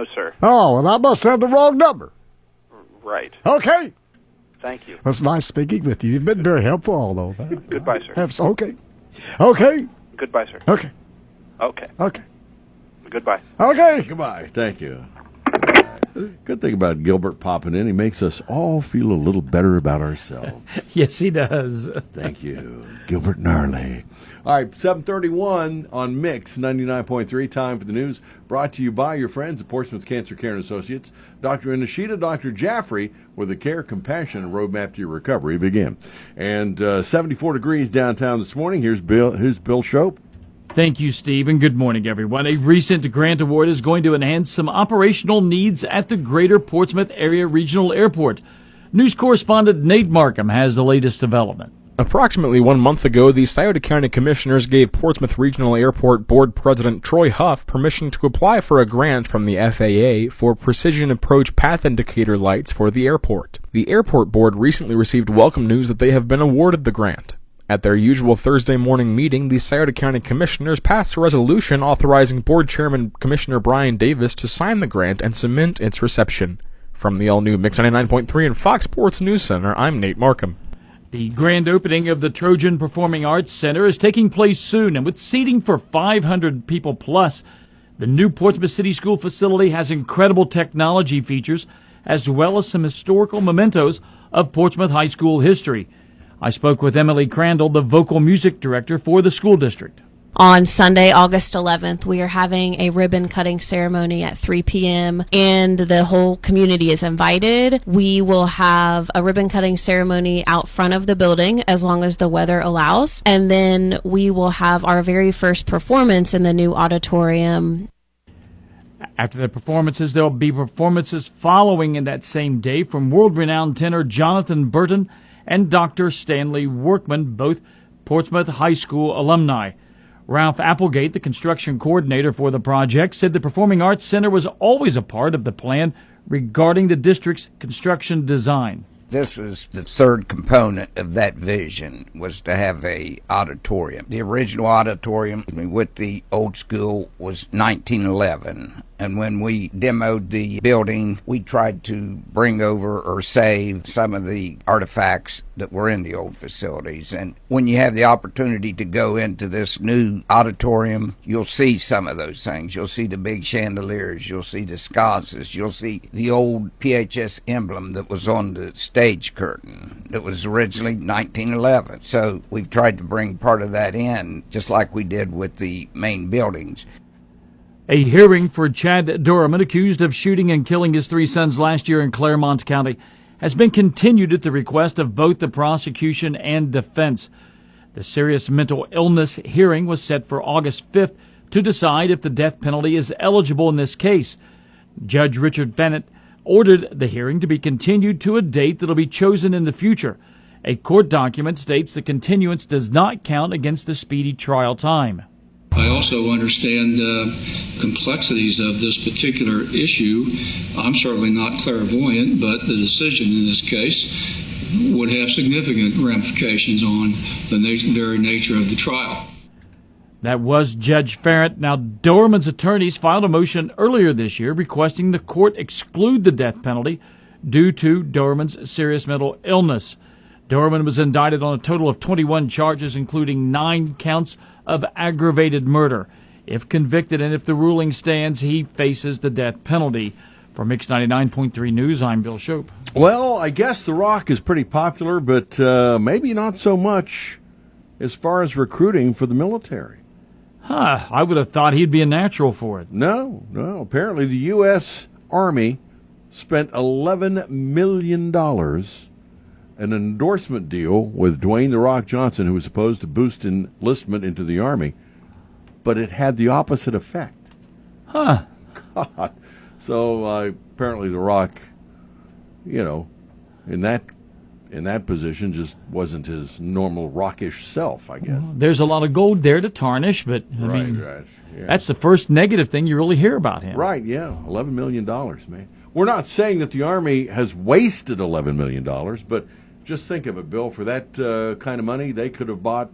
No, sir. Oh, well, I must have the wrong number. Right. Okay. Thank you. It's nice speaking with you. You've been very helpful, although. Goodbye, sir. Okay. Okay. Goodbye, sir. Okay. Okay. Okay. Goodbye. Okay. Goodbye. Thank you. Good thing about Gilbert popping in, he makes us all feel a little better about ourselves. Yes, he does. Thank you, Gilbert Gnarly. All right, 7:31 on Mix 99.3. Time for the news. Brought to you by your friends at Portsmouth Cancer Care and Associates. Dr. Inashita, Dr. Jaffrey, where the care, compassion, and roadmap to your recovery begin. And 74 degrees downtown this morning. Here's Bill Shope. Thank you, Steve, and good morning, everyone. A recent grant award is going to enhance some operational needs at the Greater Portsmouth Area Regional Airport. News correspondent Nate Markham has the latest development. Approximately 1 month ago, the Scioto County Commissioners gave Portsmouth Regional Airport Board President Troy Huff permission to apply for a grant from the FAA for precision approach path indicator lights for the airport. The airport board recently received welcome news that they have been awarded the grant. At their usual Thursday morning meeting, the Scioto County Commissioners passed a resolution authorizing Board Chairman Commissioner Brian Davis to sign the grant and cement its reception. From the all-new Mix 99.3 and Fox Sports News Center, I'm Nate Markham. The grand opening of the Trojan Performing Arts Center is taking place soon, and with seating for 500 people plus, the new Portsmouth City School facility has incredible technology features as well as some historical mementos of Portsmouth High School history. I spoke with Emily Crandall, the vocal music director for the school district. On Sunday, August 11th, we are having a ribbon cutting ceremony at 3 p.m. and the whole community is invited. We will have a ribbon cutting ceremony out front of the building as long as the weather allows. And then we will have our very first performance in the new auditorium. After the performances, there will be performances following in that same day from world-renowned tenor Jonathan Burton and Dr. Stanley Workman, both Portsmouth High School alumni. Ralph Applegate, the construction coordinator for the project, said the Performing Arts Center was always a part of the plan regarding the district's construction design. This was the third component of that vision, was to have a auditorium. The original auditorium with the old school was 1911. And when we demoed the building, we tried to bring over or save some of the artifacts that were in the old facilities. And when you have the opportunity to go into this new auditorium, you'll see some of those things. You'll see the big chandeliers. You'll see the sconces. You'll see the old PHS emblem that was on the stage curtain that was originally 1911. So we've tried to bring part of that in, just like we did with the main buildings. A hearing for Chad Dorman, accused of shooting and killing his 3 sons last year in Claremont County, has been continued at the request of both the prosecution and defense. The serious mental illness hearing was set for August 5th to decide if the death penalty is eligible in this case. Judge Richard Fennett ordered the hearing to be continued to a date that will be chosen in the future. A court document states the continuance does not count against the speedy trial time. I also understand complexities of this particular issue. I'm certainly not clairvoyant, but the decision in this case would have significant ramifications on the very nature of the trial. That was Judge Farrett. Now, Dorman's attorneys filed a motion earlier this year requesting the court exclude the death penalty due to Dorman's serious mental illness. Dorman was indicted on a total of 21 charges, including 9 counts of aggravated murder. If convicted and if the ruling stands, he faces the death penalty. For Mix 99.3 News, I'm Bill Shope. Well, I guess The Rock is pretty popular, but maybe not so much as far as recruiting for the military. I would have thought he'd be a natural for it. No. Apparently the U.S. Army spent $11 million an endorsement deal with Dwayne "The Rock" Johnson, who was supposed to boost enlistment into the Army, but it had the opposite effect. God. So apparently The Rock, in that position just wasn't his normal rockish self, I guess. Well, there's a lot of gold there to tarnish, but I mean, Yeah. that's the first negative thing you really hear about him. Right, yeah, $11 million, man. We're not saying that the Army has wasted $11 million, but just think of it, Bill. For that kind of money, they could have bought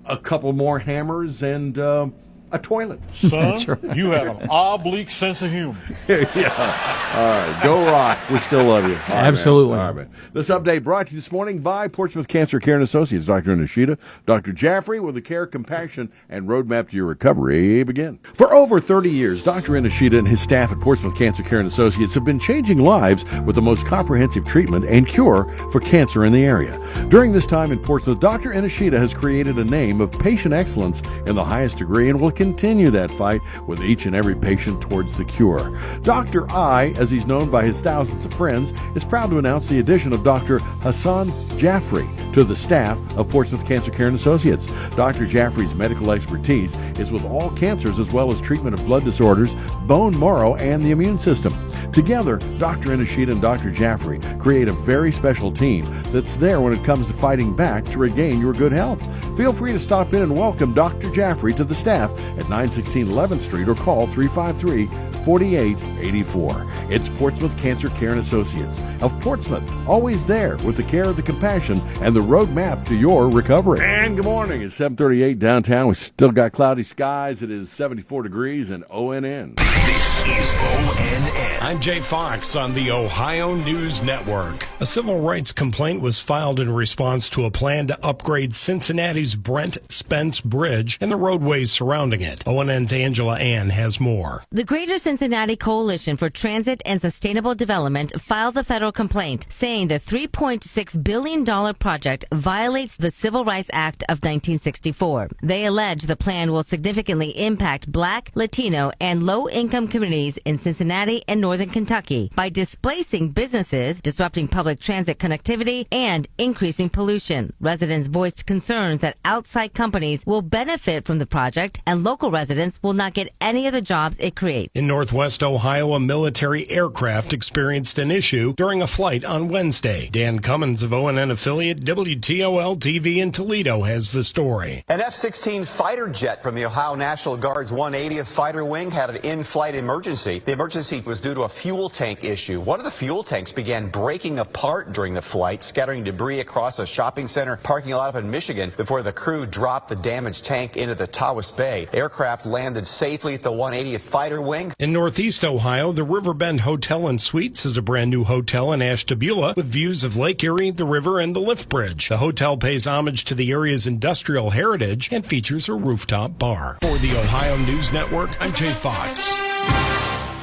a couple more hammers and a a toilet. Son, you have an oblique sense of humor. Yeah. All right. Go Rock. We still love you. All right, Absolutely. man. All right, man. This update brought to you this morning by Portsmouth Cancer Care and Associates. Dr. Nishida, Dr. Jaffrey, with the care, compassion, and roadmap to your recovery begin. For over 30 years, Dr. Nishida and his staff at Portsmouth Cancer Care and Associates have been changing lives with the most comprehensive treatment and cure for cancer in the area. During this time in Portsmouth, Dr. Nishida has created a name of patient excellence in the highest degree and will continue that fight with each and every patient towards the cure. Dr. I, as he's known by his thousands of friends, is proud to announce the addition of Dr. Hassan Jaffrey to the staff of Portsmouth Cancer Care and Associates. Dr. Jaffrey's medical expertise is with all cancers as well as treatment of blood disorders, bone marrow, and the immune system. Together, Dr. Nishida and Dr. Jaffrey create a very special team that's there when it comes to fighting back to regain your good health. Feel free to stop in and welcome Dr. Jaffrey to the staff at 916 11th Street or call 353-4884. It's Portsmouth Cancer Care and Associates of Portsmouth, always there with the care, the compassion, and the roadmap to your recovery. And good morning. It's 7:38 downtown. We still got cloudy skies. It is 74 degrees and ONN. This is ONN. I'm Jay Fox on the Ohio News Network. A civil rights complaint was filed in response to a plan to upgrade Cincinnati's Brent Spence Bridge and the roadways surrounding it. ONN's Angela Ann has more. The Greater Cincinnati Coalition for Transit and Sustainable Development filed a federal complaint saying the $3.6 billion project violates the Civil Rights Act of 1964. They allege the plan will significantly impact Black, Latino, and low-income communities in Cincinnati and Northern Kentucky by displacing businesses, disrupting public transit connectivity, and increasing pollution. Residents voiced concerns that outside companies will benefit from the project and local residents will not get any of the jobs it creates. In Northwest Ohio, a military aircraft experienced an issue during a flight on Wednesday. Dan Cummins of ONN affiliate WTOL-TV in Toledo has the story. An F-16 fighter jet from the Ohio National Guard's 180th Fighter Wing had an in-flight emergency. The emergency was due to a fuel tank issue. One of the fuel tanks began breaking apart during the flight, scattering debris across a shopping center parking lot up in Michigan before the crew dropped the damaged tank into the Tawas Bay. The aircraft landed safely at the 180th Fighter Wing. In Northeast Ohio, the Riverbend Hotel and Suites is a brand new hotel in Ashtabula with views of Lake Erie, the river, and the lift bridge. The hotel pays homage to the area's industrial heritage and features a rooftop bar. For the Ohio News Network, I'm Jay Fox.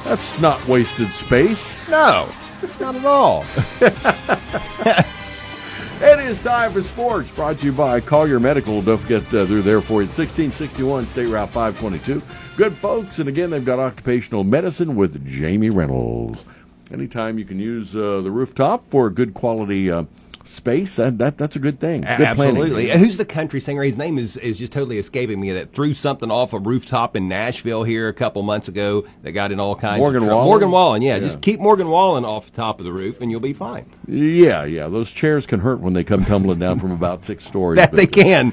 That's not wasted space. No, not at all. It is time for sports, brought to you by Collier Medical. Don't forget they're there for you. 1661 State Route 522. Good folks, and again, they've got occupational medicine with Jamie Reynolds. Anytime you can use the rooftop for good quality space, that's a good thing. Good Absolutely. planning. Who's the country singer? His name is just totally escaping me. That threw something off a rooftop in Nashville here a couple months ago. That got in all kinds Morgan of trouble. Wallen? Morgan Wallen, yeah. Yeah. Just keep Morgan Wallen off the top of the roof, and you'll be fine. Yeah. Those chairs can hurt when they come tumbling down from about 6 stories. That they can.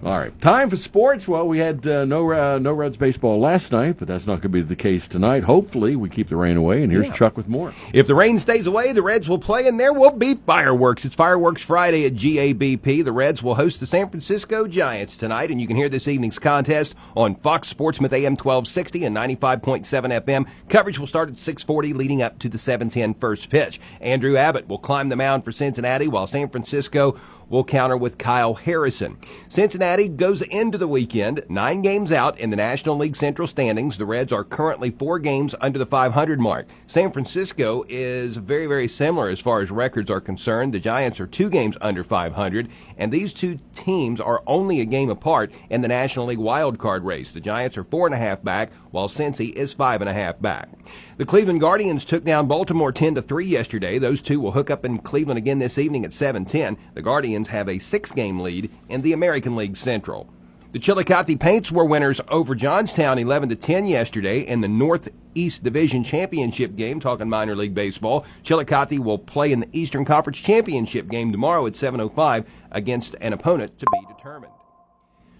All right. Time for sports. Well, we had no Reds baseball last night, but that's not going to be the case tonight. Hopefully, we keep the rain away, and here's Chuck with more. If the rain stays away, the Reds will play, and there will be fireworks. It's Fireworks Friday at GABP. The Reds will host the San Francisco Giants tonight, and you can hear this evening's contest on Fox Sportsmouth AM 1260 and 95.7 FM. Coverage will start at 6:40, leading up to the 7:10 first pitch. Andrew Abbott will climb the mound for Cincinnati, while San Francisco will counter with Kyle Harrison. Cincinnati goes into the weekend 9 games out in the National League Central standings. The Reds are currently 4 games under the 500 mark. San Francisco is very, very similar as far as records are concerned. The Giants are 2 games under 500, and these two teams are only a game apart in the National League wild card race. The Giants are 4.5 back, while Cincy is 5.5 back. The Cleveland Guardians took down Baltimore 10-3 yesterday. Those two will hook up in Cleveland again this evening at 7:10. The Guardians have a 6-game lead in the American League Central. The Chillicothe Paints were winners over Johnstown 11-10 yesterday in the Northeast Division Championship game, talking minor league baseball. Chillicothe will play in the Eastern Conference Championship game tomorrow at 7:05 against an opponent to be determined.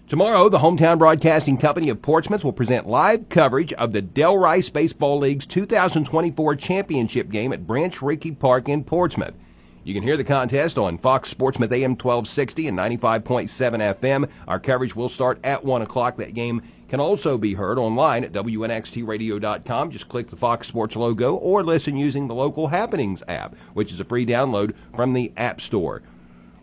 Tomorrow, the Hometown Broadcasting Company of Portsmouth will present live coverage of the Del Rice Baseball League's 2024 championship game at Branch Rickey Park in Portsmouth. You can hear the contest on Fox Sportsmouth AM 1260 and 95.7 FM. Our coverage will start at 1 o'clock. That game can also be heard online at WNXTradio.com. Just click the Fox Sports logo or listen using the Local Happenings app, which is a free download from the App Store.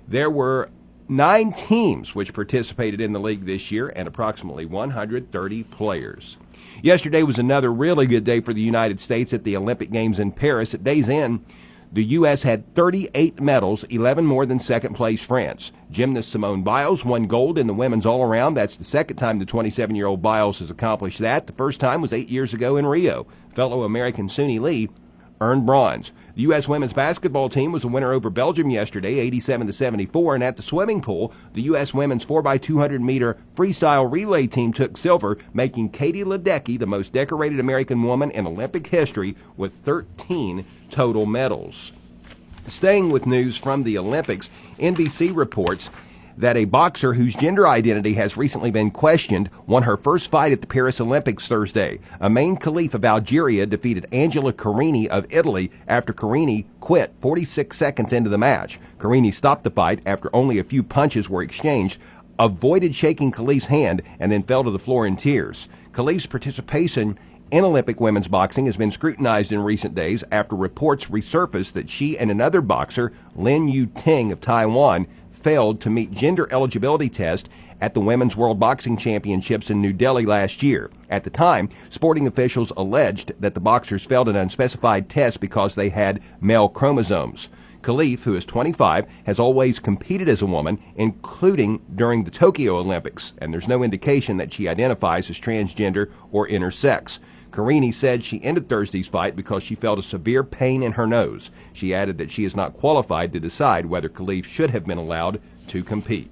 There were 9 teams which participated in the league this year and approximately 130 players. Yesterday was another really good day for the United States at the Olympic Games in Paris. At day's end, the U.S. had 38 medals, 11 more than second-place France. Gymnast Simone Biles won gold in the women's all-around. That's the second time the 27-year-old Biles has accomplished that. The first time was 8 years ago in Rio. Fellow American Suni Lee earned bronze. The U.S. women's basketball team was a winner over Belgium yesterday, 87-74, and at the swimming pool, the U.S. women's 4x200-meter freestyle relay team took silver, making Katie Ledecky the most decorated American woman in Olympic history with 13 total medals. Staying with news from the Olympics, NBC reports that a boxer whose gender identity has recently been questioned won her first fight at the Paris Olympics Thursday. Amain Khalif of Algeria defeated Angela Carini of Italy after Carini quit 46 seconds into the match. Carini stopped the fight after only a few punches were exchanged, avoided shaking Khalif's hand, and then fell to the floor in tears. Khalif's participation in Olympic women's boxing has been scrutinized in recent days after reports resurfaced that she and another boxer, Lin Yu Ting of Taiwan, failed to meet gender eligibility test at the Women's World Boxing Championships in New Delhi last year. At the time, sporting officials alleged that the boxers failed an unspecified test because they had male chromosomes. Khalif, who is 25, has always competed as a woman, including during the Tokyo Olympics, and there's no indication that she identifies as transgender or intersex. Carini said she ended Thursday's fight because she felt a severe pain in her nose. She added that she is not qualified to decide whether Khalif should have been allowed to compete.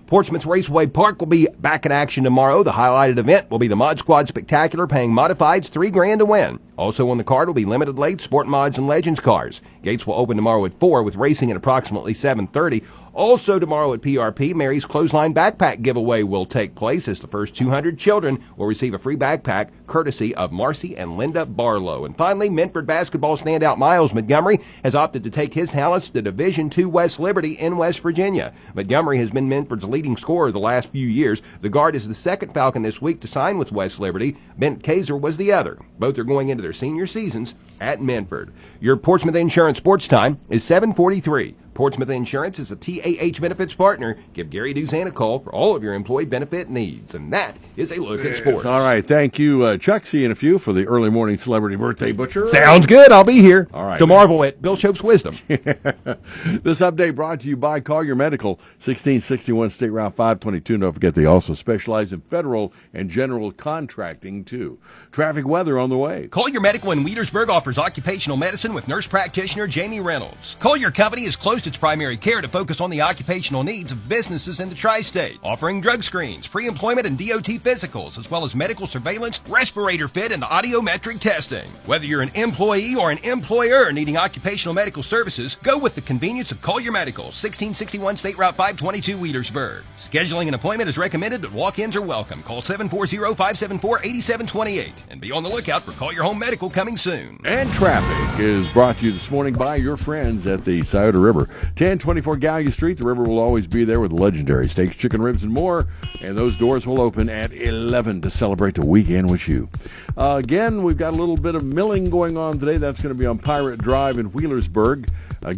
Portsmouth Raceway Park will be back in action tomorrow. The highlighted event will be the Mod Squad Spectacular, paying modifieds $3,000 to win. Also on the card will be limited late Sport Mods and Legends cars. Gates will open tomorrow at 4 with racing at approximately 7:30. Also tomorrow at PRP, Mary's Clothesline Backpack giveaway will take place as the first 200 children will receive a free backpack courtesy of Marcy and Linda Barlow. And finally, Minford basketball standout Miles Montgomery has opted to take his talents to Division II West Liberty in West Virginia. Montgomery has been Minford's leading scorer the last few years. The guard is the second Falcon this week to sign with West Liberty. Bent Kaiser was the other. Both are going into their senior seasons at Minford. Your Portsmouth Insurance Sports Time is 7:43. Portsmouth Insurance is a TAH benefits partner. Give Gary Duzan a call for all of your employee benefit needs. And that is a look at sports. All right. Thank you, Chuck. See you in a few for the early morning celebrity birthday butcher. Sounds good. I'll be here. All right. To marvel at Bill Shope's wisdom. This update brought to you by Collier Medical, 1661 State Route 522. Don't forget they also specialize in federal and general contracting, too. Traffic weather on the way. Collier Medical in Wheelersburg offers occupational medicine with nurse practitioner Jamie Reynolds. Collier Company has closed its primary care to focus on the occupational needs of businesses in the tri-state, offering drug screens, pre-employment and DOT physicals, as well as medical surveillance, respirator fit, and audiometric testing. Whether you're an employee or an employer needing occupational medical services, go with the convenience of Collier Medical, 1661 State Route 522, Wheelersburg. Scheduling an appointment is recommended, but walk-ins are welcome. Call 740-574-8728 and be on the lookout for Collier Home Medical coming soon. And traffic is brought to you this morning by your friends at the Scioto River. 1024 Gallia Street. The river will always be there with legendary steaks, chicken ribs, and more. And those doors will open at 11 to celebrate the weekend with you. Again, we've got a little bit of milling going on today. That's going to be on Pirate Drive in Wheelersburg.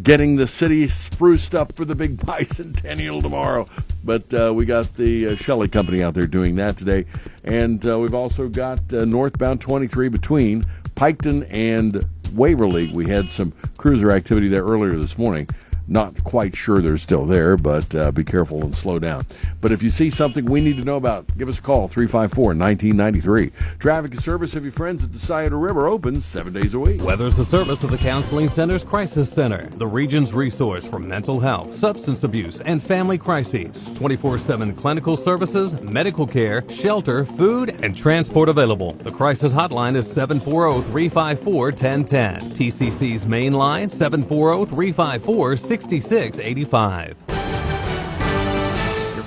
Getting the city spruced up for the big bicentennial tomorrow. But we got the Shelley Company out there doing that today. And we've also got northbound 23 between Piketon and Waverly. We had some cruiser activity there earlier this morning. Not quite sure they're still there, but be careful and slow down. But if you see something we need to know about, give us a call, 354-1993. Traffic and service of your friends at the Scioto River opens 7 days a week. Weather's the service of the Counseling Center's Crisis Center, the region's resource for mental health, substance abuse, and family crises. 24/7 clinical services, medical care, shelter, food, and transport available. The crisis hotline is 740-354-1010. TCC's main line, 740-354-6685.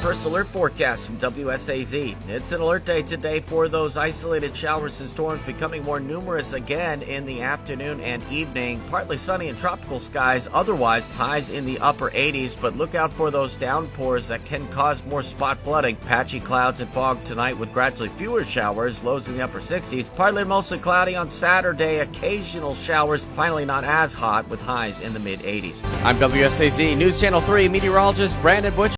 first alert forecast from WSAZ. It's an alert day today for those isolated showers and storms becoming more numerous again in the afternoon and evening. Partly sunny and tropical skies, otherwise highs in the upper 80s, but look out for those downpours that can cause more spot flooding. Patchy clouds and fog tonight with gradually fewer showers, lows in the upper 60s. Partly mostly cloudy on Saturday, occasional showers, finally not as hot with highs in the mid 80s. I'm WSAZ News Channel 3 meteorologist Brandon Butcher.